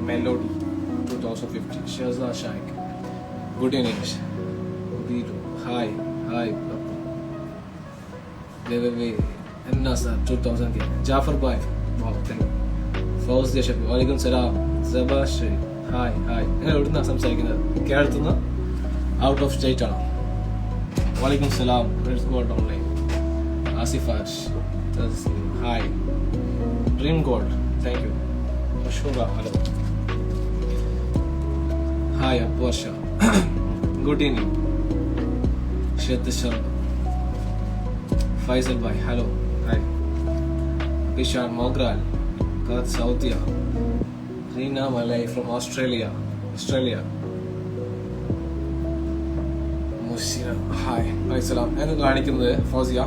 Melody 2050. Shazza Shaikh. Good evening. Hi. Wait. Enna sir 2000 ke. Jafar Bhai. Wow, thank you. Fawz Deshafi. Walaikum salam. Zabash. Hi. എവിടുന്നാ സംസാരിക്കുന്നത്? കേരളത്തിൽ നിന്ന്? Out of state ആണോ? Walaikum salam. Let's go online. Asif Ash. Hi. Dream Gold. Thank you. Ashura. Hello. Hi, Aposha. Good evening. Shet Sharma. Faisal Bhai. Hello. Hi. Ishar Mogral. Kat Saudia. Reena Malay from Australia. Musina. Hi. Hi, salam. എന്ത് കാണിക്കുന്നത് Fousiya?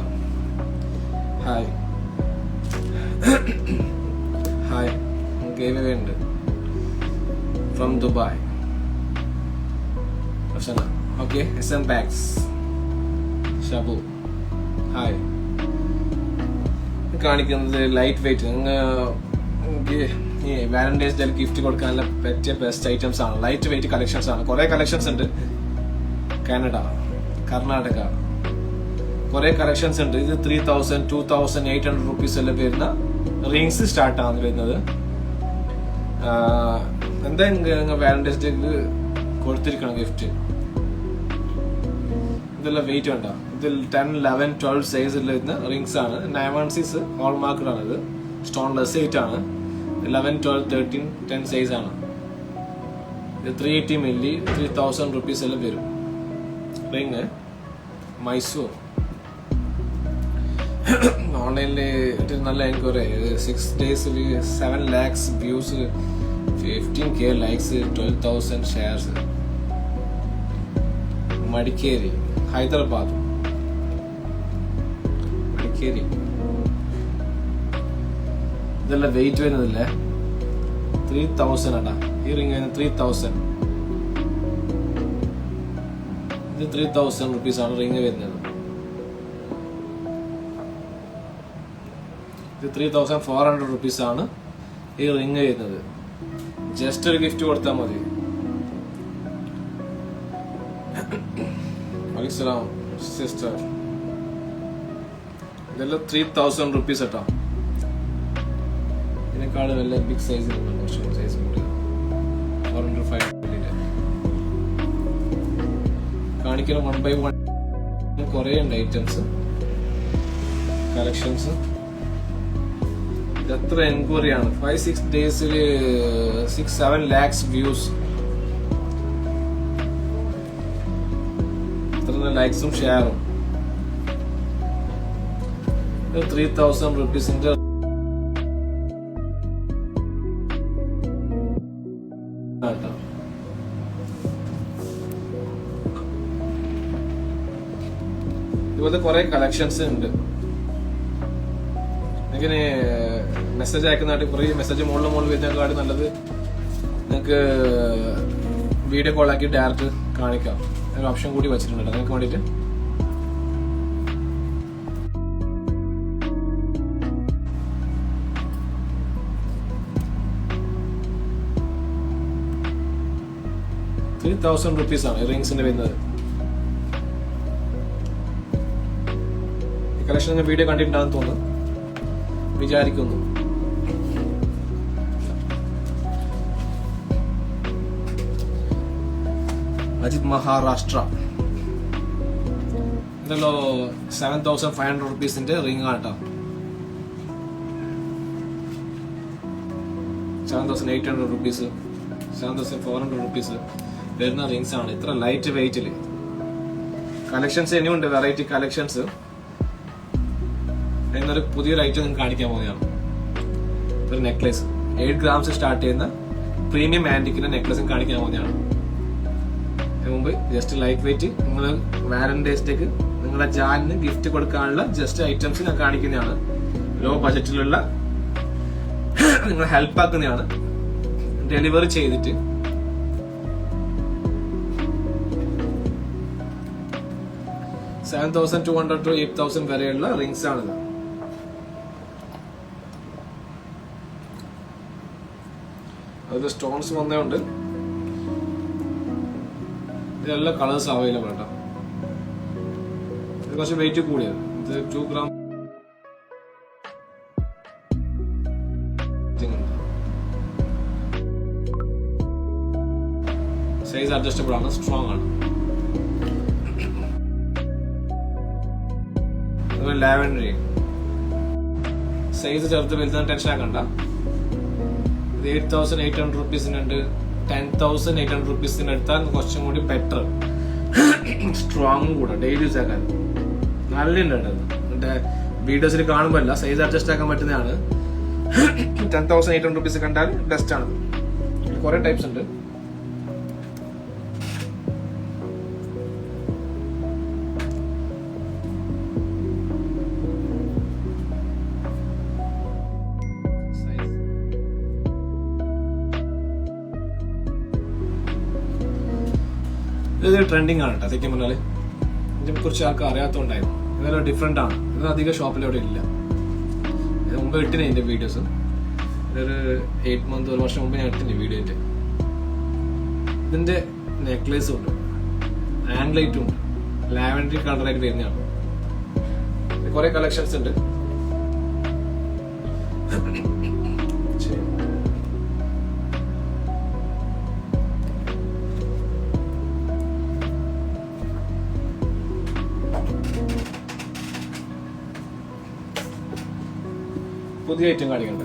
Hi. Hi. Gave ഉണ്ട് from Dubai. Afsana. Okay. SM Bags. Shabu. Hi. കാണിക്കുന്നത് light weight. ഈ Valentine's day gift കൊടുക്കാനുള്ള പറ്റിയ best items ആണ്. Light weight collections ആണ്. കുറെ കളക്ഷൻസ് ഉണ്ട്. കാനഡ, കർണാടക കുറെ കളക്ഷൻസ് ഉണ്ട്. ഇത് 3000, 2800 റുപ്പീസ് എല്ലാം വരുന്ന റിങ്സ് സ്റ്റാർട്ട് ആണ് വരുന്നത്. എന്താ വാലന്റൈൻസ് ഡേക്ക് കൊടുത്തിരിക്കണം ഗിഫ്റ്റ്. ഇതെല്ലാം വെയിറ്റ് വേണ്ട. ഇതിൽ 10, 11, 12 സൈസിൽ വരുന്ന റിങ്സ് ആണ്. 916 ഹോൾമാർക്കഡ് ആണ്. ഇത് സ്റ്റോൺലെസ് 8 ആണ്. 11, 12, 13, 10 സൈസ് ആണ്. ഇത് 380 മില്ലി 3000 റുപ്പീസ് എല്ലാം വരും. റിങ് മൈസൂർ. ഓൺലൈനിൽ നല്ല എൻക്വയറി. 6 ഡേയ്സിൽ 7 lakhs views, 15K likes, 12,000 shares. Madikeri, Hyderabad. Madikeri. ഇതെല്ലാം വെയിറ്റ് വരുന്നതില്ലേ 3000 ആട്ടാ. ഈ റിംഗ് വരുന്നത് 3000. ഇത് 3000 റുപ്പീസ് ആണ് റിംഗ് വരുന്നത്. ഇത് 3400 റുപ്പീസ് ആണ് ഈ റിംഗ് വരുന്നത്. ജസ്റ്റ് ഒരു ഗിഫ്റ്റ് കൊടുത്താൽ മതി. അലിസ്ലാം സിസ്റ്റർ. ഇതെല്ലാം 3000 റുപ്പീസ് കേട്ടോ. ഇതിനേക്കാൾ വല്ല ബിഗ് സൈസ് സൈസ് കൂടി 405 കാണിക്കുന്ന 1 by 1 കുറേ ഉണ്ട് ഐറ്റംസ് കളക്ഷൻസ്. എത്ര എൻക്വയറി ആണ്. 5-6 ഡേയ്സിൽ 6-7 lakhs വ്യൂസ്. എത്ര ലൈക്സും ഷെയറും. 3000 റുപ്പീസിന്റെ ഇതുപോലത്തെ കുറെ കളക്ഷൻസ് ഉണ്ട്. ഇങ്ങനെ മെസ്സേജ് അയക്കുന്നതായിട്ട് കുറേ മെസ്സേജ് മുകളിൽ വരുന്നതിനെക്കാട് നല്ലത് നിങ്ങൾക്ക് വീഡിയോ കോൾ ആക്കി ഡയറക്റ്റ് കാണിക്കാം. ഒരു ഓപ്ഷൻ കൂടി വെച്ചിട്ടുണ്ട് നിങ്ങൾക്ക് വേണ്ടിയിട്ട്. ₹3,000 ആണ് റിംഗ്സിന്റെ വരുന്നത്. ഈ കളക്ഷൻ നിങ്ങൾ വീഡിയോ കണ്ടിട്ടുണ്ടാകുന്ന തോന്നുന്നു, വിചാരിക്കുന്നു. അജിത് മഹാരാഷ്ട്ര. ഇതല്ലോ 7,500 റുപ്പീസിന്റെ റിംഗ് ആട്ടോ. 7,800 റുപ്പീസ്, 7,400 റുപ്പീസ് വരുന്ന റിംഗ്സ് ആണ്. ഇത്ര ലൈറ്റ് വെയിറ്റില് കളക്ഷൻസ് ഇനിയുണ്ട്, വെറൈറ്റി കളക്ഷൻസ്. എന്നൊരു പുതിയൊരു ഐറ്റം നിങ്ങൾക്ക് കാണിക്കാൻ പോകുന്നതാണ്. ഒരു നെക്ലേസ് 8 grams സ്റ്റാർട്ട് ചെയ്യുന്ന പ്രീമിയം ആന്റിക്കിന്റെ നെക്ലേസും കാണിക്കാൻ പോകുന്നതാണ്. അതിന് മുമ്പ് ജസ്റ്റ് ലൈറ്റ് വെയിറ്റ് നിങ്ങൾ വാലന്റൈൻസ് ഡേക്ക് നിങ്ങളുടെ ജാലിന് ഗിഫ്റ്റ് കൊടുക്കാനുള്ള ജസ്റ്റ് ഐറ്റംസ് ഞാൻ കാണിക്കുന്നതാണ്. ലോ ബജറ്റിലുള്ള നിങ്ങളെ ഹെൽപ്പ് ആക്കുന്നതാണ്. ഡെലിവറി ചെയ്തിട്ട് $7,200 to $8,000 വരെയുള്ള റിംഗ്സ് ആണിത്. അതിൽ സ്റ്റോൺസ് വന്നതുകൊണ്ട് ഇതെല്ലാം കളേഴ്സ് അവൈലബിൾ കേട്ടോ. ഇത് കുറച്ച് വെയിറ്റ് കൂടിയത്, ഇത് 2 gram. സൈസ് അഡ്ജസ്റ്റബിൾ ആണ്, സ്ട്രോങ് ആണ്. അതുപോലെ ലാവൻഡറി സൈസ് ചെറുത്ത് വലുതാണ്, ടെൻഷൻ ആക്കണ്ട. ഇത് 8,800 റുപ്പീസിനുണ്ട്. 10,800 റുപ്പീസിന് എടുത്താൽ കുറച്ചും കൂടി ബെറ്റർ, സ്ട്രോങ് കൂടെ ഡെയിലി യൂസ് ആക്കാൻ നല്ലുണ്ട്. മറ്റേ വീഡിയോസിൽ കാണുമ്പോൾ അല്ല, സൈസ് അഡ്ജസ്റ്റ് ആക്കാൻ പറ്റുന്നതാണ്. 10,800 റുപ്പീസ് കണ്ടാൽ ബെസ്റ്റ് ആണ്. കുറെ ടൈപ്സ് ഉണ്ട്. ഇത് ട്രെൻഡിങ് ആണ് കേട്ടോ. സത്യം പറഞ്ഞാല് ഇതിനെ കുറിച്ച് ആൾക്ക് അറിയാത്തതുകൊണ്ടായിരുന്നു. ഇതെല്ലാം ഡിഫറെന്റ് ആണ്. ഇത് അധികം ഷോപ്പിലവിടെ ഇല്ല. ഇത് മുമ്പ് ഇട്ടിന് ഇതിന്റെ വീഡിയോസ്. ഇതൊരു 8 months, 1 വർഷം മുമ്പ് ഞാൻ ഇട്ടിന് വീഡിയോന്റെ. ഇതിന്റെ നെക്ലേസും ഉണ്ട്, ആംഗ്ലൈറ്റും ഉണ്ട്, ലാവൻഡറി കളറായിട്ട് വരുന്നതാണ്. കുറെ കളക്ഷൻസ് ഉണ്ട്. പുതിയ ഐറ്റം കാണിക്കണ്ട.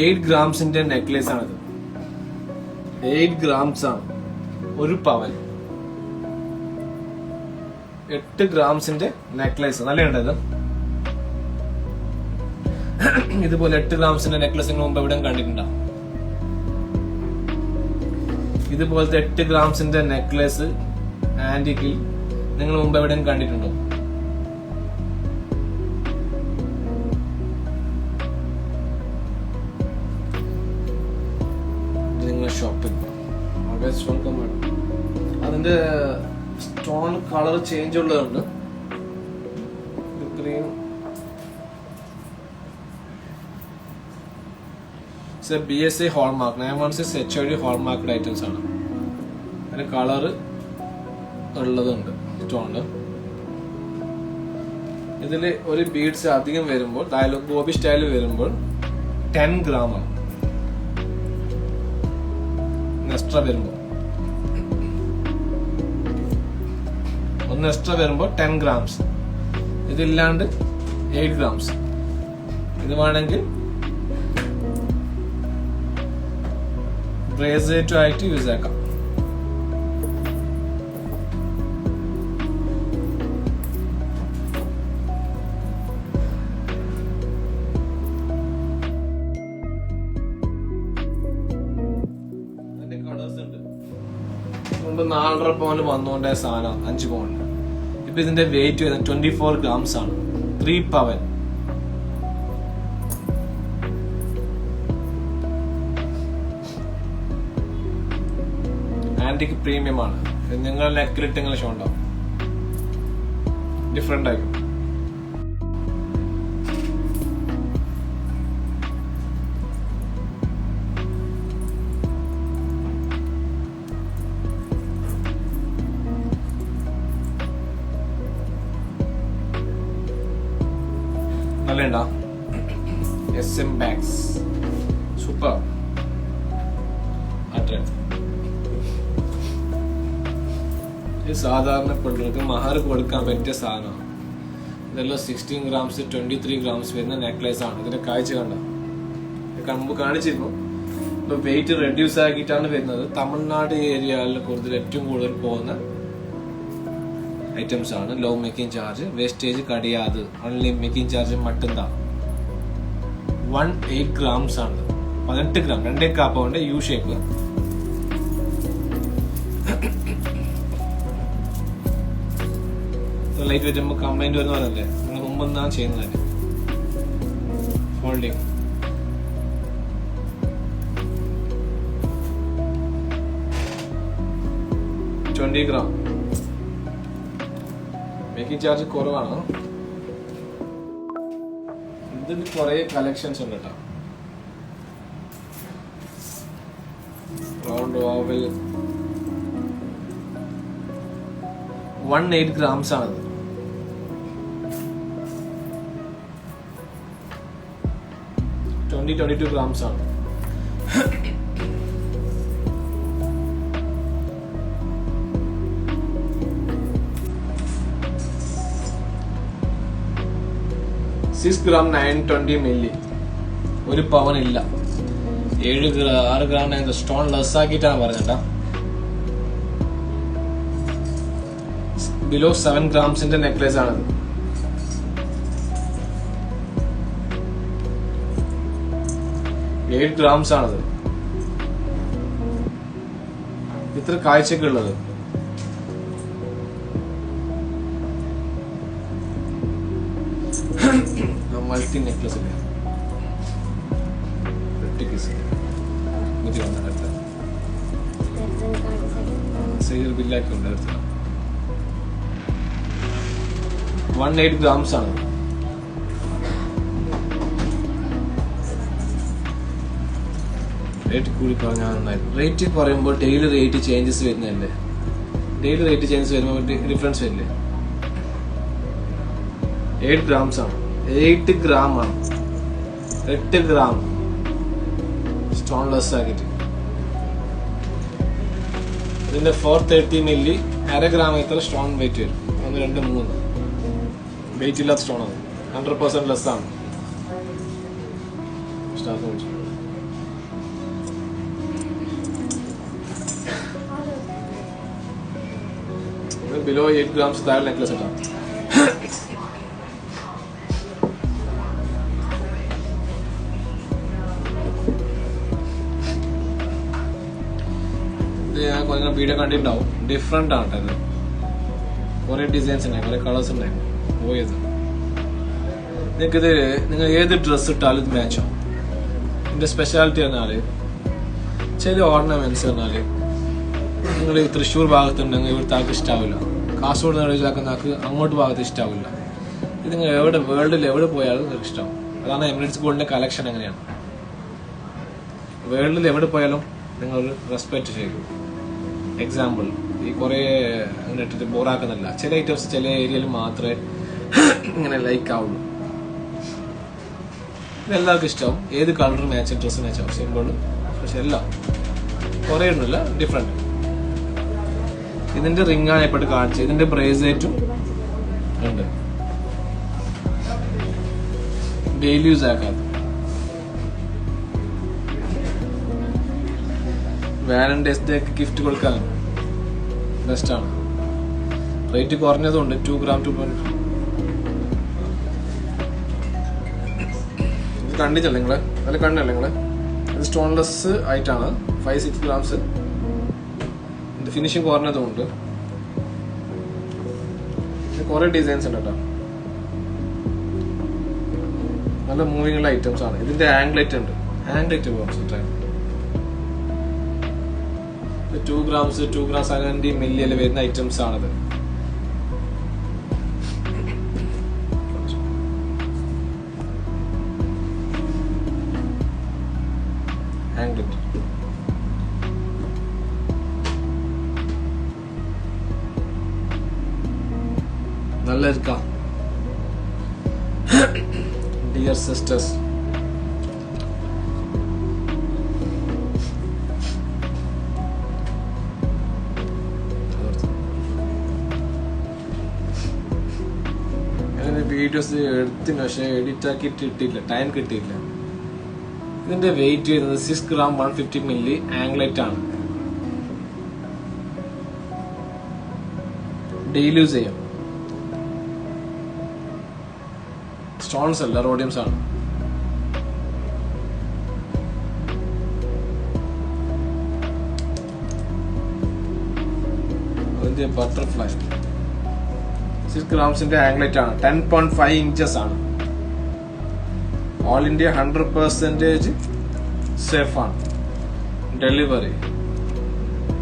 8 ഗ്രാംസിന്റെ നെക്ലേസ് ആണിത്. 8 grams ആണ്, 1 പവൻ. 8 ഗ്രാംസിന്റെ നെക്ലേസ് നല്ലതുണ്ട്. ഇത് ഇതുപോലെ 8 ഗ്രാംസിന്റെ നെക്ലേസ് നിങ്ങൾ മുമ്പ് എവിടെയും കണ്ടിട്ടുണ്ടോ? ഇതുപോലത്തെ 8 ഗ്രാംസിന്റെ നെക്ലേസ് ആന്റിക്കിൽ നിങ്ങൾ മുമ്പ് എവിടെയും കണ്ടിട്ടുണ്ടോ? ഷോപ്പിംഗ് അതിന്റെ സ്റ്റോൺ കളർ ചേഞ്ച് ഉള്ളതുണ്ട്. Green BSA hallmark, 916 HOD hallmarked items ആണ്. അതിന്റെ കളറ് ഉള്ളതുണ്ട് സ്റ്റോണ്. ഇതില് ഒരു ബീഡ്സ് അധികം വരുമ്പോൾ, ഗോപി സ്റ്റൈൽ വരുമ്പോൾ 10 gram ആണ്. എക്സ്ട്രാ വരുമ്പോൾ എക്സ്ട്രാ വരുമ്പോൾ 10 grams. ഇതില്ലാണ്ട് 8 grams. ഇത് വേണമെങ്കിൽ ബ്രേസ്ലെറ്റും ആയിട്ട് യൂസ് ആക്കാം. മുമ്പ് 4.5 പൗണ്ട് വന്നുകൊണ്ടേ സാധനം 5 പൗണ്ട്. ഇപ്പൊ ഇതിന്റെ വെയിറ്റ് വരുന്നത് 24 grams ആണ്. 3 പവൻ. ആന്റിക് പ്രീമിയം ആണ്. നിങ്ങൾ നെക്കിലിട്ട് ഷോ ഉണ്ടാവും, ഡിഫറെന്റ് ആയിരിക്കും. നല്ല SM ബാഗ്സ് സൂപ്പർ. ഇത് സാധാരണ പെണ്ണുങ്ങൾക്ക് മഹർ കൊടുക്കാൻ പറ്റിയ സാധനമാണ്. ഇതെല്ലാം 16 grams 23 grams വരുന്ന നെക്ലേസ് ആണ്. ഇതിന്റെ കാഴ്ച കണ്ട മുമ്പ് കാണിച്ചിരുന്നു. ഇപ്പൊ വെയിറ്റ് റെഡ്യൂസ് ആക്കിയിട്ടാണ് വരുന്നത്. തമിഴ്നാട് ഏരിയയിൽ ഏറ്റവും കൂടുതൽ പോകുന്ന ഐറ്റംസ് ആണ്. ലോ മേക്കിംഗ് ചാർജ്, വേസ്റ്റേജ് കടിയാത്, ഓൺലി മേക്കിംഗ് ചാർജ് മട്ടുന്താ. 18 grams ആണ്. 18 gram, 2 കാപ്പൗണ്ട് യു ഷേപ്പ്. ലൈറ്റ് വെയിറ്റ് നമുക്ക് കംപ്ലൈന്റ് വരുന്ന പോലല്ലേ നിങ്ങൾ മുമ്പെന്നാണ് ചെയ്യുന്നത്. Folding 20 gram. മേക്കിംഗ് ചാർജ് കുറവാണ്. ഇതിന് കുറെ കളക്ഷൻസ് ഉണ്ട് കേട്ടോ. റൗണ്ട് ഓവൽ 108 grams ആണത്. $22 grams ആണ്. $6 gram 920 milli. ഒരു പവൻ ഇല്ല. 6 gram സ്റ്റോൺ ലെസ് ആക്കിയിട്ടാണ് പറഞ്ഞേട്ടാ. ബിലോ 7 grams നെക്ലേസ് ആണത്. $8 grams ആണത്. ഇത്ര കാഴ്ചയൊക്കെ ഉള്ളത്. മൾട്ടി നെക്ലസ് ഇല്ലേ, സൈഡ് ബില്ലാക്കി ഉണ്ട്. 108 grams ആണ്. റേറ്റ് കൂടി പറഞ്ഞാൽ നന്നായിരുന്നു. റേറ്റ് പറയുമ്പോൾ ഡെയിലി റേറ്റ് ചേഞ്ചസ് വരുന്നതല്ലേ, ഡെയിലി റേറ്റ് ചേഞ്ചസ് വരുമ്പോൾ ഡിഫറൻസ് വരില്ലേ. 8 grams ആണ്. 8 gram ആണ്. 8 gram സ്റ്റോൺ ലെസ് ആക്കിയിട്ട്. ഇതിന്റെ 430 milli 1/2 gram ഇത്ര സ്റ്റോൺ വെയിറ്റ് വരും. 1 2 3 വെയിറ്റ് ഇല്ലാത്ത സ്റ്റോൺ ആണ്. 100% ലെസ് ആണ്. ബിലോ 8 grams താഴെ നെക്ലസ് ഇട്ടാണ്. ഞാൻ വീഡിയോ കണ്ടിട്ടുണ്ടാവും. ഡിഫറെന്റ് ആണ് ഇത്. കുറെ ഡിസൈൻസ് ഉണ്ടായി, കുറെ കളേഴ്സ് ഉണ്ടായി. പോയത് നിങ്ങൾ ഏത് ഡ്രസ് ഇട്ടാലും ഇത് മാച്ച് ആവും. ഇതിന്റെ സ്പെഷ്യാലിറ്റി പറഞ്ഞാല് ചില ഓർണമെന്റ്സ് പറഞ്ഞാല് നിങ്ങൾ തൃശ്ശൂർ ഭാഗത്തുണ്ടെങ്കിൽ ഇവിടുത്തെ ആൾക്ക് ഇഷ്ടാവില്ല. കാസർഗോഡ് നടക്കുന്ന ആൾക്ക് അങ്ങോട്ട് ഭാഗത്ത് ഇഷ്ടാവില്ല. ഇത് നിങ്ങൾ എവിടെ വേൾഡിൽ എവിടെ പോയാലും നിങ്ങൾക്ക് ഇഷ്ടമാവും. അതാണ് എമിറേറ്റ്സ് ഗോൾഡിന്റെ കളക്ഷൻ എങ്ങനെയാണ്. വേൾഡിൽ എവിടെ പോയാലും നിങ്ങൾ റെസ്പെക്ട് ചെയ്യും. എക്സാമ്പിൾ, ഈ കുറെ അങ്ങനെ ഇട്ടിട്ട് ബോറാക്കുന്നില്ല. ചില ഐറ്റംസ് ചില ഏരിയയിൽ മാത്രമേ ഇങ്ങനെ ലൈക്ക് ആവുള്ളൂ. ഇതെല്ലാവർക്കും ഇഷ്ടമാവും. ഏത് കളർ മാച്ച് ഡ്രസ്സ് മാച്ച് ആവും. സിമ്പിൾ. പക്ഷെ എല്ലാം കുറെ ഒന്നുമില്ല, ഡിഫറെന്റ്. ഇതിന്റെ റിംഗ് ആണ് എപ്പോഴും കാണിച്ചത്. ഇതിന്റെ ബ്രേസ്ലെറ്റും ഉണ്ട്. ഡെയിലി യൂസ് ആക്കാത്ത വാലന്റൈൻസ് ഡേക്ക് ഗിഫ്റ്റ് കൊടുക്കാൻ ബെസ്റ്റ് ആണ്. റേറ്റ് കുറഞ്ഞതുകൊണ്ട് 2 gram 2.5. ഇത് കണ്ടിട്ടല്ലേ നിങ്ങള്? അതിൽ കണ്ടല്ലേ നിങ്ങള്? ഇത് സ്റ്റോൺലെസ് ആയിട്ടാണ്. 5-6 grams. ഇത് ഫിനിഷിങ് കുറഞ്ഞതുകൊണ്ട് കുറെ ഡിസൈൻസ് ഉണ്ട് കേട്ടോ. നല്ല മൂവിങ് ഉള്ള ഐറ്റംസ് ആണ്. ഇതിന്റെ ആംഗ്ലേറ്റ് ഉണ്ട്. ആംഗ്ലേറ്റ് ബോക്സ് 2 grams 70 milli വരുന്ന ഐറ്റംസ് ആണിത്. ആംഗ്ലേറ്റ് നല്ല ഇരിക്കാം. ഡിയർ സിസ്റ്റേഴ്സ്, വീഡിയോസ് എടുത്തിന് പക്ഷെ എഡിറ്റ് ആക്കിയിട്ട് ഇട്ടില്ല, ടൈം കിട്ടിയില്ല. ഇതിന്റെ വെയിറ്റ് വരുന്നത് 6 gram 150 milli ആംഗ്ലേറ്റ് ആണ്. ഡെയിലി യൂസ് ചെയ്യാം. സ്റ്റോൺസ് അല്ല, റോഡിയംസ് ആണ്. അതിന്റെ ബട്ടർഫ്ലൈ 6 grams ആംഗ്ലേറ്റ് ആണ്. 10.5 inches ആണ്. ഓൾ ഇന്ത്യ 100% സേഫ് ആണ്. ഡെലിവറി.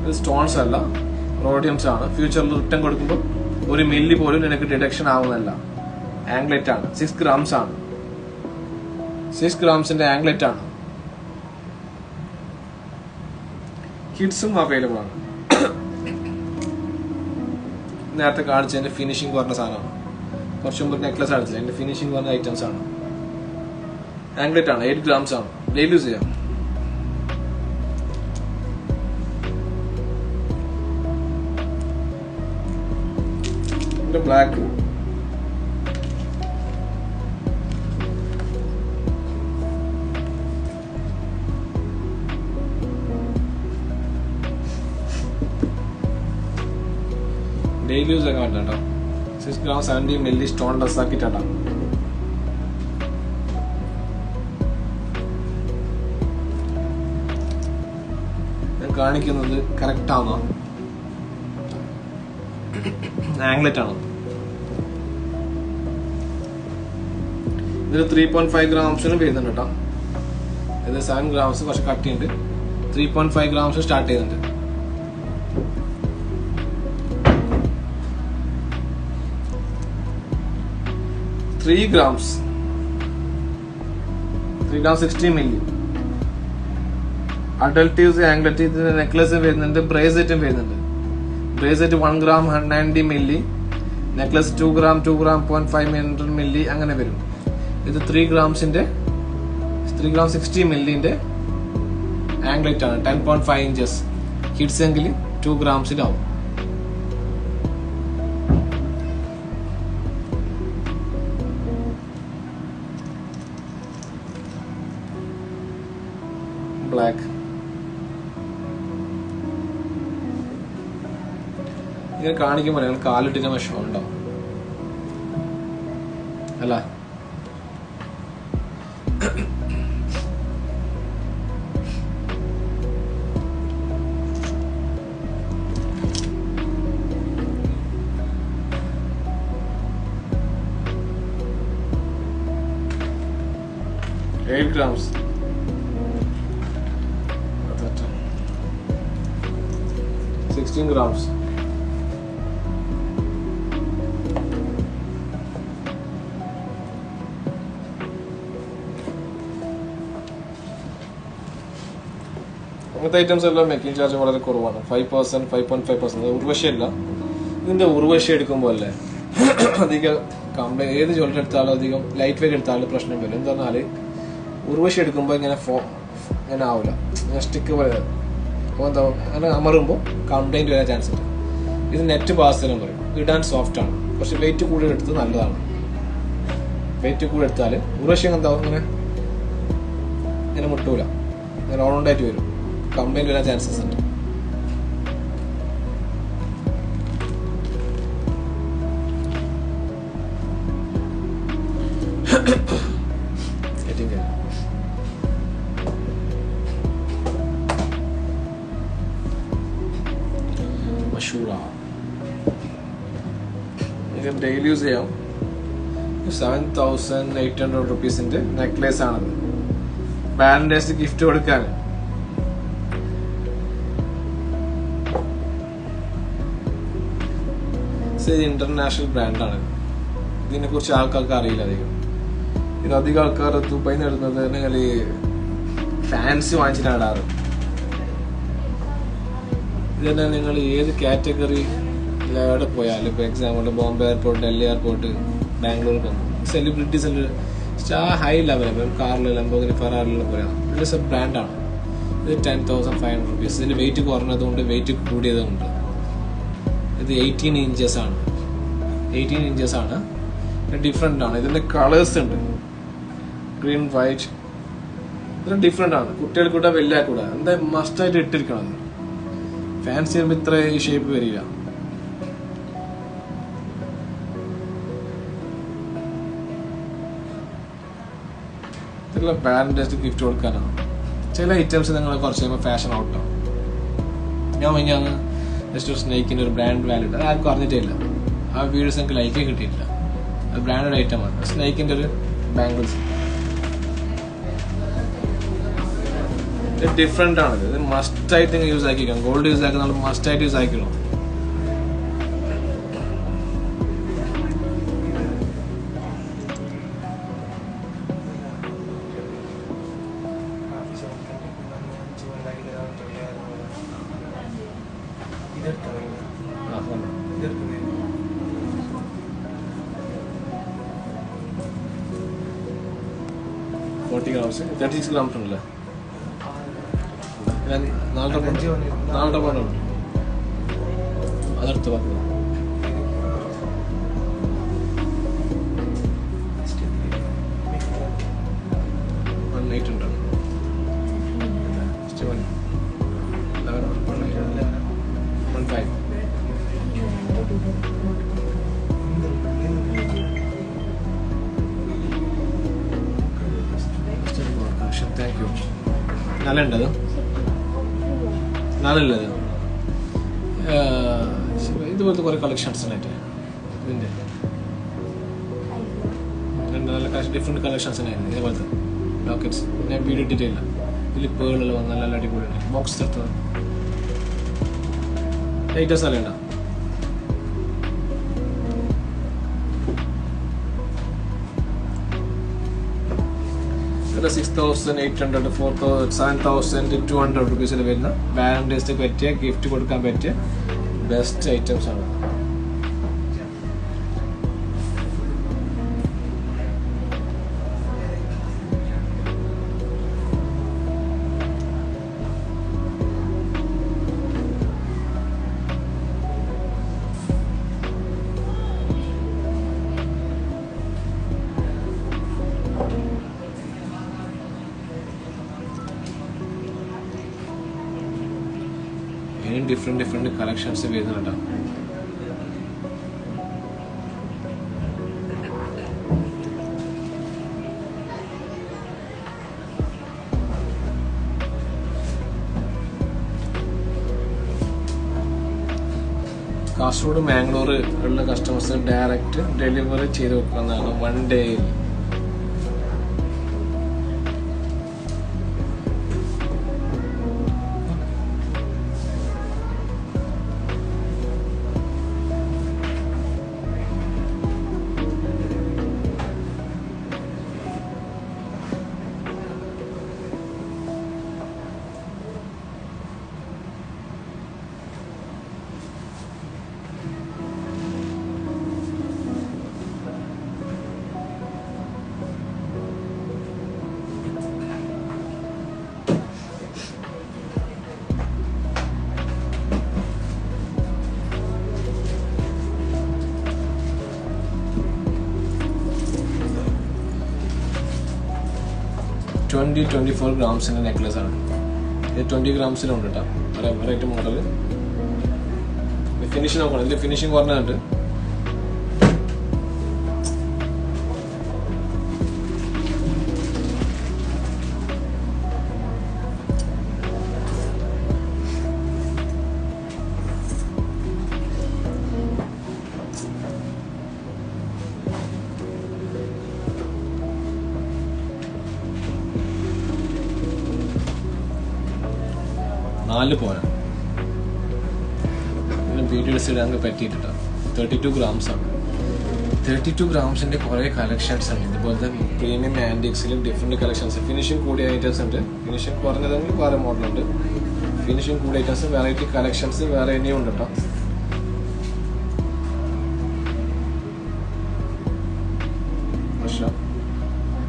ഇത് സ്റ്റോൺസ് അല്ല, റോഡിയംസ് ആണ്. ഫ്യൂച്ചറിൽ റിട്ടേൺ കൊടുക്കുമ്പോൾ 1 milli പോലും നിനക്ക് ഡിഡക്ഷൻ ആവുന്നല്ല. ആംഗ്ലേറ്റ് ആണ്. 6 grams ആണ്. 6 grams ആംഗ്ലേറ്റ് ആണ്. കിഡ്സും അവൈലബിൾ ആണ്. നേരത്തെ കാണിച്ചതിന്റെ ഫിനിഷിംഗ് കുറഞ്ഞ സാധനമാണ്. കുറച്ച് മുമ്പ് നെക്ലസ് അടിച്ചില്ല, അതിന്റെ ഫിനിഷിംഗ് കുറഞ്ഞ ഐറ്റംസ് ആണ്. ആംഗ്ലെറ്റ് ആണ്, 8 grams ആണ്. ഡെയിലി യൂസ് ചെയ്യാം. ബ്ലാക്ക് ഡെയിലി യൂസ് ആക്കാൻ പറ്റാം കേട്ടോ. 6 grams 70 milli സ്റ്റോൺ ഡ്രസ് ആക്കിട്ടാ. ഞാൻ കാണിക്കുന്നത് കറക്റ്റ് ആണോ? ആംഗ്ലെറ്റ് ആണ്. ഇതിൽ 3.5 grams വരുന്നുണ്ട് കേട്ടോ. ഇത് 7 grams കുറച്ച് കട്ടിയുണ്ട്. 3.5 grams സ്റ്റാർട്ട് ചെയ്യുന്നുണ്ട്. 3 grams 60 milli. Adult use anklet. ഇതിന് നെക്ലസ് വരുന്നുണ്ട്, ബ്രേസ്ലെറ്റും വരുന്നുണ്ട്. Bracelet 1 gram 190 milli, necklace 2 gram 0.5 milli അങ്ങനെ വരും. ഇത് 3 grams 60 milli ആംഗ്ലെറ്റ് ആണ്. 10.5 inches. കിഡ്സ് എങ്കിൽ 2 grams ആവും. ബ്ലാക്ക് ഇങ്ങനെ കാണിക്കുമ്പോൾ ഞങ്ങൾ കാലിട്ടിന് വിഷമം ഉണ്ടാവും അല്ല. Eight grams. 16 grams. അങ്ങനത്തെ ഐറ്റംസ് എല്ലാം മേക്കിംഗ് ചാർജ് വളരെ കുറവാണ്. 5%, 5.5%. ഉർവശിയല്ല. ഇതിന്റെ ഉർവശി എടുക്കുമ്പോൾ അല്ലേ അധികം കംപ്ലൈന്റ്. ഏത് ജ്വല്ലറി എടുത്താലും അധികം ലൈറ്റ് വെയിറ്റ് എടുത്താലും പ്രശ്നം വരും. എന്താ പറഞ്ഞാല് ഉർവശി എടുക്കുമ്പോൾ ഇങ്ങനെ ഇങ്ങനെ ആവില്ല, ഇങ്ങനെ സ്റ്റിക്ക് പോലെ. അപ്പോൾ എന്താ അങ്ങനെ അമറുമ്പോൾ കംപ്ലൈന്റ് വരാൻ ചാൻസ് ഉണ്ട്. ഇത് നെറ്റ് ബാസെല്ലാം പറയും. ഇടാൻ സോഫ്റ്റ് ആണ്. കുറച്ച് വെയിറ്റ് കൂടുതൽ എടുത്ത് നല്ലതാണ്. വെയിറ്റ് കൂടുതൽ എടുത്താൽ ഉർവശി എന്താവും, ഇങ്ങനെ മുട്ടൂല, ഇങ്ങനെ റൗണ്ടായിട്ട് വരും. കംപ്ലൈന്റ് വരാൻ ചാൻസസ് ഉണ്ട്. ഡെയിലി യൂസ് ചെയ്യാം. 7,800 rupees നെക്ലേസ് ആണത്. വാലന്റൈൻസ് ഗിഫ്റ്റ് കൊടുക്കാൻ. ഇന്റർനാഷണൽ ബ്രാൻഡാണ്. ഇതിനെ കുറിച്ച് ആൾക്കാർക്ക് അറിയില്ല അധികം. ഇത് അധികം ആൾക്കാർ ദുബായിൽ നിന്ന് ഇടുന്നത് ഫാൻസി വാങ്ങിച്ചിട്ടാണ് ഇടാറ്. ഇത് തന്നെ നിങ്ങൾ ഏത് കാറ്റഗറി എവിടെ പോയാലും, ഇപ്പോൾ example Bombay airport, Delhi airport, Bangalore celebrities high level കാറിൽ ലംബോർഗിനി ഫെറാറിലെല്ലാം പോയാൽ ഇതിൽ ബ്രാൻഡാണ്. ഇത് 10,500 rupees. ഇതിന് വെയിറ്റ് കുറഞ്ഞതുകൊണ്ട് വെയിറ്റ് കൂടിയതുകൊണ്ട്. ഇത് 18 inches ആണ്. 18 inches ആണ്. ഡിഫറെൻ്റ് ആണ്. ഇതിൻ്റെ കളേഴ്സ് ഉണ്ട്, ഗ്രീൻ, വൈറ്റ്. ഇതിന് ഡിഫറെൻ്റ് ആണ്. കുട്ടികൾക്ക് കൂടെ വലിയ കൂടെ എന്താ മസ്റ്റായിട്ട് ഇട്ടിരിക്കണം. ഫാൻസി ചെയ്യുമ്പോൾ ഇത്ര ഈ ഷേപ്പ് വരില്ല. ഇതെല്ലാം വാലന്റൈൻസ് ഗിഫ്റ്റ് കൊടുക്കാനാണ്. ചില ഐറ്റംസ് നിങ്ങൾ കുറച്ച് കഴിയുമ്പോൾ ഫാഷൻ ഔട്ടാവും. ഞാൻ ജസ്റ്റ് ഒരു സ്നേക്കിൻ്റെ ഒരു ബ്രാൻഡ് വാല്യൂ അത് ആർക്കും അറിഞ്ഞിട്ടേ ഇല്ല. ആ വീഡിയോസ് എനിക്ക് ലൈക്കേ കിട്ടിയിട്ടില്ല. അത് ബ്രാൻഡഡ് ഐറ്റമാണ്. സ്നേക്കിൻ്റെ ഒരു ബാംഗിൾസ് ഡിഫറെൻ്റ് ആണ്. ഇത് മസ്റ്റായിട്ട് നിങ്ങൾ യൂസ് ആക്കിക്കണം. ഗോൾഡ് യൂസ് ആക്കുന്ന നമ്മൾ മസ്റ്റായിട്ട് യൂസ് ആക്കിക്കണം. 40 grams, 36 grams ഉണ്ടല്ലേ. നാളെ പോകണം. അതെടുത്ത് വെക്കുക. 1.8 ഉണ്ട്. 1.5. Thank you. നല്ല ഉണ്ടത്, നല്ലത്. ഇതുപോലത്തെ കുറേ കളക്ഷൻസ് ഉണ്ടായിട്ട് ഇതിൻ്റെ നല്ല ഡിഫറെൻറ്റ് കളക്ഷൻസ് ഉണ്ടായിരുന്നു. ഇതേപോലത്തെ ലോക്കറ്റ്സ് ഞാൻ വീഡിയോ ഇട്ടിട്ടില്ല. ഇതിൽ പേളെല്ലാം വന്ന് നല്ല അടിപൊളിയുണ്ട്. ബോക്സ് എടുത്തത് ലൈറ്റസ് അല്ല ഉണ്ടാവും. 6,800 7,200 റുപ്പീസിൽ വരുന്ന വാലന്റൈൻസ് ഡേക്ക് പറ്റിയ ഗിഫ്റ്റ് കൊടുക്കാൻ പറ്റിയ ബെസ്റ്റ് ഐറ്റംസ് ആണ്. ഡിഫറെന്റ് കളക്ഷൻസ് വരുന്നുണ്ടോ. കാസർഗോഡ് മാംഗ്ലൂർ ഉള്ള കസ്റ്റമേഴ്സ് ഡയറക്റ്റ് ഡെലിവറി ചെയ്ത് വെക്കുന്നതാണ് 1 day. ട്വൻറ്റി 24 ഗ്രാംസിൻ്റെ നെക്ലസ് ആണ് ഇത്. 20 ഗ്രാംസിലുണ്ട് കേട്ടോ. Variety model. ഫിനിഷിംഗ് നോക്കണം. ഇതിൽ ഫിനിഷിംഗ് കുറഞ്ഞിട്ടുണ്ട്. പോരാ വീഡിയോസ് ഇടാൻ പറ്റിയിട്ടോ. 32 ഗ്രാംസ് ആണ്. 32 ഗ്രാംസിൻ്റെ കുറേ കളക്ഷൻസ് ഉണ്ട്. ഇതുപോലത്തെ പ്രീമിയം ആൻറ്റിക്സിൽ ഡിഫറെൻറ്റ് കളക്ഷൻസ്. ഫിനിഷിംഗ് കൂടിയ ഐറ്റംസ് ഉണ്ട്. ഫിനിഷിംഗ് കുറഞ്ഞതെങ്കിൽ വേറെ മോഡലുണ്ട്. ഫിനിഷിംഗ് കൂടിയ ഐറ്റംസ് വെറൈറ്റി കളക്ഷൻസ് വേറെ ഇനിയും ഉണ്ട് കേട്ടോ.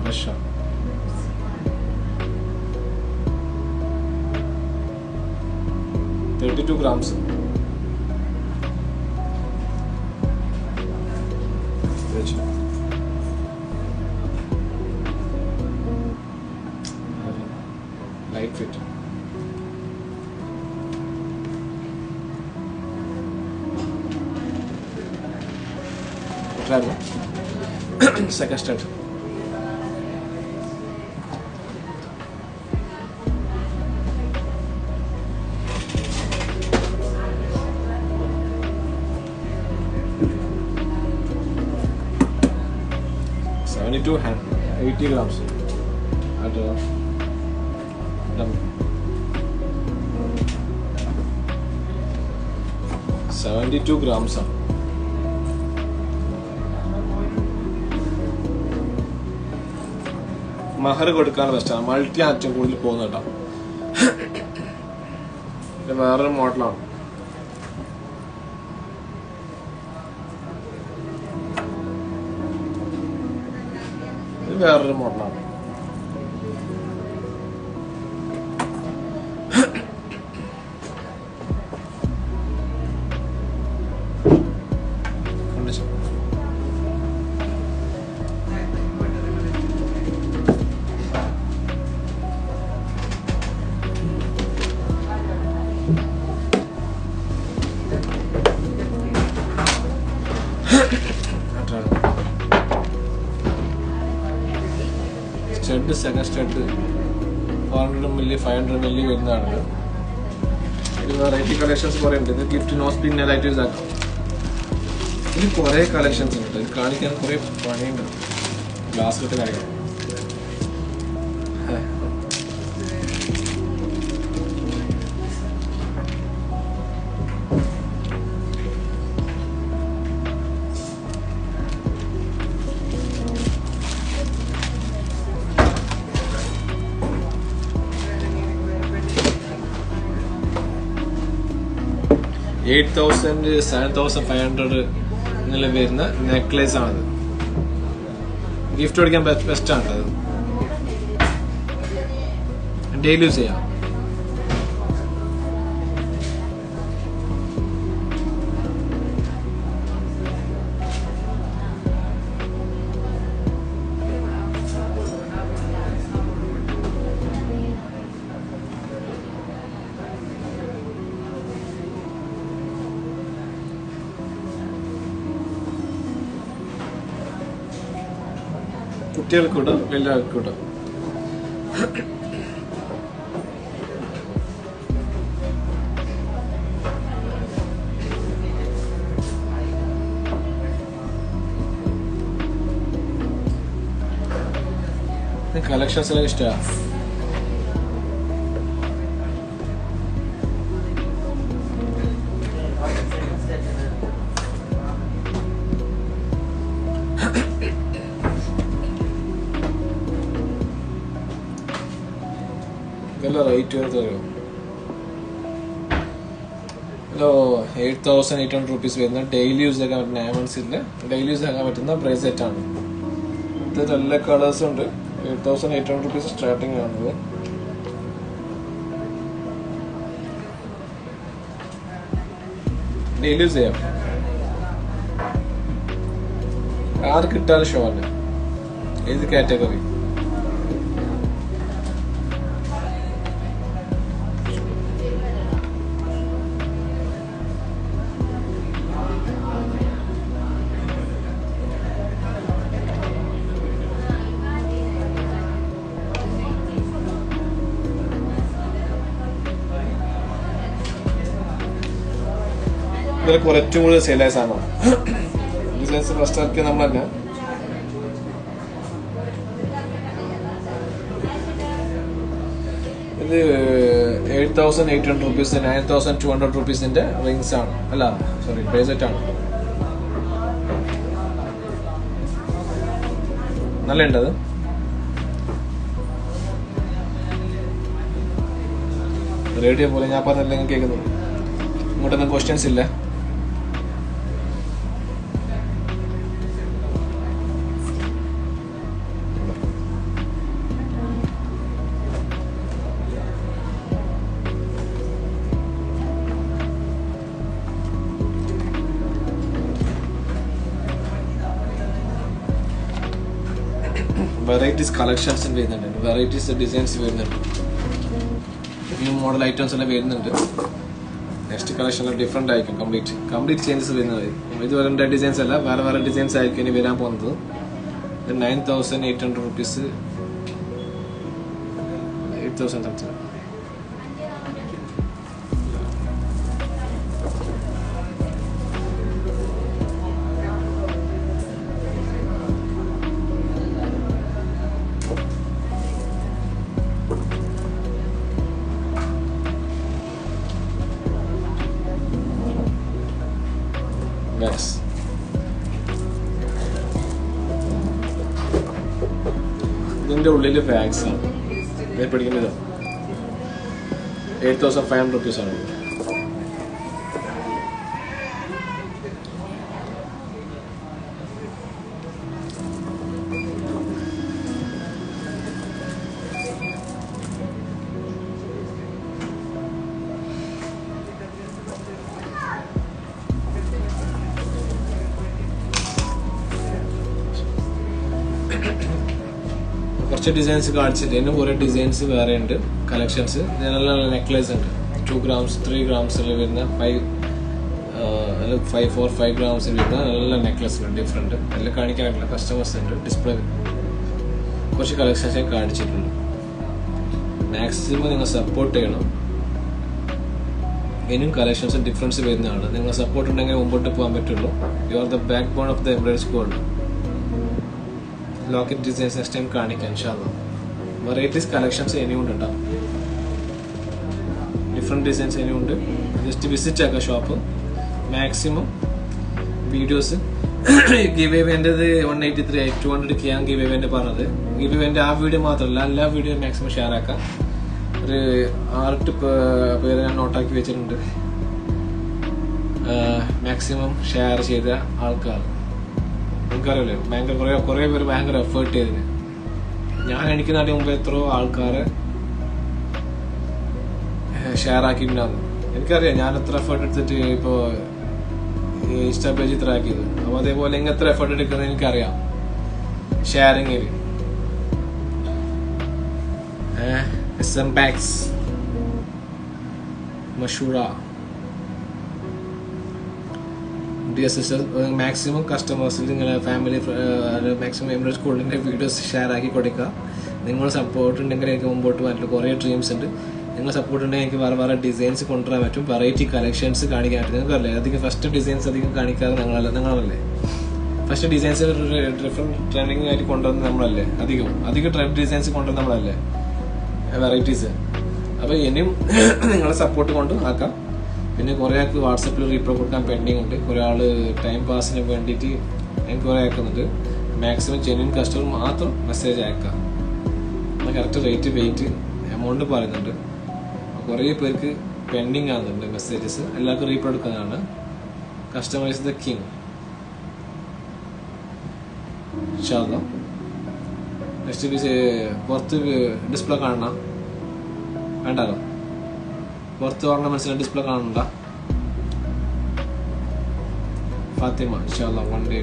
Russia 32 grams. Light fit. Try one. Second step. hand 80 grams at 72 grams. മഹർ കൊടുക്കാൻ ബെസ്റ്റാണ്. മൾട്ടി ആറ്റം കൂടുതൽ പോകുന്ന കേട്ടോ. ഇത് വേറൊരു മോഡലാണ്. ഇത് വേറൊരു മോഡലാണ്. സ്റ്റഡ് 400 മില്ലി 500 മില്ലി വരുന്നതാണ്. ഇത് വെറൈറ്റി കളക്ഷൻസ് കുറേ ഉണ്ട്. ഇത് ഗിഫ്റ്റ് നോസ് പിന്നായിട്ട് ഇതാക്കാം. ഇതിൽ കുറേ കളക്ഷൻസ് ഉണ്ട്. ഇത് കാണിക്കാൻ കുറേ പണിയുണ്ട്. ഗ്ലാസ് ഇട്ട് കാണിക്കണം. $8,000 $7,500 ഇങ്ങനെ വരുന്ന നെക്ലേസ് ആണത്. ഗിഫ്റ്റ് കൊടുക്കാൻ ബെസ്റ്റാണ് അത്. ഡെയിലി യൂസ് ചെയ്യാം. കുട്ടികൾക്കൂട്ടോ എല്ലാവർക്കൂട്ടോ. കളക്ഷൻസ് എല്ലാം ഇഷ്ടമാണ്. ഇതെല്ലാം റേറ്റ് വരുന്നത് അറിയോ? $8,800 വരുന്ന ഡെയിലി യൂസ് ആക്കാൻ പറ്റുന്ന ഡയമണ്ട്സിന്റെ ഡെയിലി യൂസ് ആക്കാൻ പറ്റുന്ന ബ്രേസ്ലെറ്റ് ആണ്. ഇത് നല്ല കളേഴ്സ് ഉണ്ട്. $8,800 സ്റ്റാർട്ടിങ് ആണത്. ഡെയിലി യൂസ് ചെയ്യാം. ആർക്ക് കിട്ടാനും ഷോ ആണ്. ഏത് കാറ്റഗറി? ഇതിൽ കുറച്ചും കൂടി സെയിലായ സാധനമാണ്. ഡിസൈൻസ് ഫസ്റ്റ് ഇറക്കിയ നമ്മൾ തന്നെ. ഇത് $8,800 $9,200 റിങ്സ് ആണ്. അല്ല സോറി, ബ്രേസ്ലെറ്റ് ആണ്. നല്ല ഉണ്ടത്. റേഡിയോ പോലെ ഞാൻ പറഞ്ഞില്ലെങ്കിൽ കേൾക്കുന്നു. ഇങ്ങോട്ടൊന്നും ക്വസ്റ്റ്യൻസ് ഇല്ല. വെറൈറ്റീസ് കളക്ഷൻസ് വരുന്നുണ്ട്. വെറൈറ്റീസ് ഡിസൈൻസ് വരുന്നുണ്ട്. ന്യൂ മോഡൽ ഐറ്റംസ് എല്ലാം വരുന്നുണ്ട്. നെക്സ്റ്റ് കളക്ഷൻ ഡിഫറെന്റ് ആയിരിക്കും. കംപ്ലീറ്റ് ചേഞ്ചസ് വരുന്നത്. ഇത് വേറെ ഡിസൈൻസ് അല്ല, വേറെ ഡിസൈൻസ് ആയിരിക്കും ഇനി വരാൻ പോകുന്നത്. $9,800 8,000 something. Nice. ഇതിന്റെ ഉള്ളില് ബാഗ്സ് ആണ്. പഠിക്കുന്നത് $8,500 ആണ്. കുറച്ച് ഡിസൈൻസ് കാണിച്ചിട്ട് ഇതിന് കുറേ ഡിസൈൻസ് വേറെ ഉണ്ട്. കളക്ഷൻസ് നല്ല നല്ല നെക്ലേസ് ഉണ്ട്. 2 grams 3 grams വരുന്ന 5 grams വരുന്ന നല്ല നെക്ലേസ് ഉണ്ട്. ഡിഫറെന്റ് എല്ലാം കാണിക്കാറില്ല. കസ്റ്റമേഴ്സ് ഉണ്ട്. ഡിസ്പ്ലേ കുറച്ച് കളക്ഷൻസ് കാണിച്ചിട്ടുണ്ട്. മാക്സിമം നിങ്ങൾ സപ്പോർട്ട് ചെയ്യണം. ഇനിയും കളക്ഷൻസ് ഡിഫറൻസ് വരുന്നതാണ്. നിങ്ങൾ സപ്പോർട്ട് ഉണ്ടെങ്കിൽ മുമ്പോട്ട് പോകാൻ പറ്റുള്ളൂ. You are the backbone of the embroidery gold. Locket designs next time കാണിക്കാം ഇൻഷാ അല്ലാഹ്. വെറൈറ്റീസ് കളക്ഷൻസ് ഇനിയും ഉണ്ട് കേട്ടോ. ഡിഫറെൻറ്റ് ഡിസൈൻസ് ഇനിയും ഉണ്ട്. ജസ്റ്റ് വിസിറ്റ് ആക്കുക ഷോപ്പ്. മാക്സിമം വീഡിയോസ് ഗിവ് എവേൻ്റെത് 183 200K ആണ് ഗിവ് എവേൻ്റെ പറഞ്ഞത്. ഗിവ് എവേൻ്റെ ആ വീഡിയോ മാത്രമല്ല എല്ലാ വീഡിയോ മാക്സിമം ഷെയർ ആക്കാം. ഒരു 6 പേര് ഞാൻ നോട്ടാക്കി വെച്ചിട്ടുണ്ട്. മാക്സിമം ഷെയർ ചെയ്ത ആൾക്കാർ നിങ്ങൾക്കറിയില്ലേ, ഭയങ്കര കുറേ പേര് ഭയങ്കര എഫേർട്ട് ചെയ്തതിന്. ഞാൻ എനിക്ക് നാട്ടിൽ മുമ്പ് എത്രയോ ആൾക്കാരെ ഷെയർ ആക്കിയിട്ടുണ്ടാകും. എനിക്കറിയാം ഞാൻ എത്ര എഫേർട്ട് എടുത്തിട്ട് ഇപ്പോൾ ഇൻസ്റ്റാ പേജ് ഇത്ര ആക്കിയത്. അപ്പോൾ അതേപോലെ നിങ്ങൾ എത്ര എഫേർട്ട് എടുക്കുന്നത് എനിക്കറിയാം ഷെയറിങ്ങിൽ. SM Bags, Mashura. Dear sisters, maximum customers നിങ്ങളുടെ ഫാമിലി മാക്സിമം എംബ്രോയിഡറി ഗോൾഡിൻ്റെ വീഡിയോസ് ഷെയർ ആക്കി കൊടുക്കുക. നിങ്ങളുടെ സപ്പോർട്ട് ഉണ്ടെങ്കിൽ എനിക്ക് മുമ്പോട്ട് പോകാനുള്ള കുറേ ഡ്രീംസ് ഉണ്ട്. നിങ്ങൾ സപ്പോർട്ട് ഉണ്ടെങ്കിൽ എനിക്ക് വേറെ ഡിസൈൻസ് കൊണ്ടുവരാൻ പറ്റും. വെറൈറ്റി കളക്ഷൻസ് കാണിക്കാൻ പറ്റും. നിങ്ങൾക്കല്ലേ അധികം ഫസ്റ്റ് ഡിസൈൻസ് അധികം കാണിക്കാതെ നിങ്ങളല്ലേ ഫസ്റ്റ് ഡിസൈൻസ് ഡിഫറെൻറ്റ് ട്രെൻഡിങ് ആയിട്ട് കൊണ്ടുവന്ന് നമ്മളല്ലേ അധികം ട്രെൻഡ് ഡിസൈൻസ് കൊണ്ടുവന്ന് നമ്മളല്ലേ വെറൈറ്റീസ്. അപ്പോൾ ഇനിയും നിങ്ങളെ സപ്പോർട്ട് കൊണ്ട് ആക്കാം. പിന്നെ കുറേ ആൾക്ക് വാട്സപ്പിൽ റീപ്ലൈ കൊടുക്കാൻ പെൻഡിങ് ഉണ്ട്. കുറേ ആൾ ടൈം പാസിന് വേണ്ടിയിട്ട് എനിക്ക് കുറേ അയക്കുന്നുണ്ട്. മാക്സിമം ജെന്യൂൻ കസ്റ്റമർ മാത്രം മെസ്സേജ് അയക്കാം. കറക്റ്റ് റേറ്റ് വെയിറ്റ് എമൗണ്ട് പറയുന്നുണ്ട്. കുറേ പേർക്ക് പെൻഡിങ് ആകുന്നുണ്ട് മെസ്സേജസ്. എല്ലാവർക്കും റീപ്ലൈ എടുക്കുന്നതാണ്. Customer is the king. ഇൻഷാ അല്ലാഹ് നെക്സ്റ്റ് പീസ് പുറത്ത് ഡിസ്പ്ലേ കാണണം വേണ്ടല്ലോ. പുറത്ത് ഓർണമെന്റ്സിന് ഡിസ്പ്ലേ കാണണ്ട. ഫാത്തിമ ഇൻഷാ അല്ലാഹ് 1 day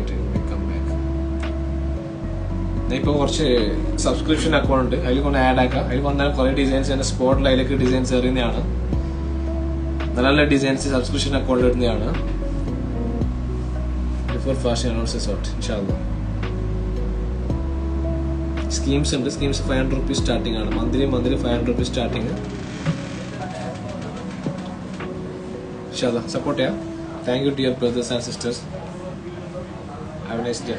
കം ബാക്ക്. ഇപ്പോൾ കുറച്ച് സബ്സ്ക്രിപ്ഷൻ അക്കൗണ്ട് ഉണ്ട്, അതിൽ കൊണ്ട് ആഡ് ആക്കാം. അതിൽ വന്നാൽ കുറേ ഡിസൈൻസ് എൻ്റെ സ്പോട്ടിൽ അതിലേക്ക് ഡിസൈൻസ് എറിയുന്നതാണ്. നല്ല നല്ല ഡിസൈൻസ് സബ്സ്ക്രിപ്ഷൻ അക്കൗണ്ട് ഇടുന്നതാണ്. ബിഫോർ ഫാഷൻ അനൗൺസസ് ഔട്ട് ഇൻഷാ അല്ലാഹ്. സ്കീംസ് ഉണ്ട്. സ്കീംസ് 500 rupees സ്റ്റാർട്ടിംഗ് ആണ്. Monthly 500 rupees starting. ഇൻഷാ അല്ലാഹ് സപ്പോർട്ട് ചെയ്യാം. Thank you dear brothers and sisters. Have A nice day.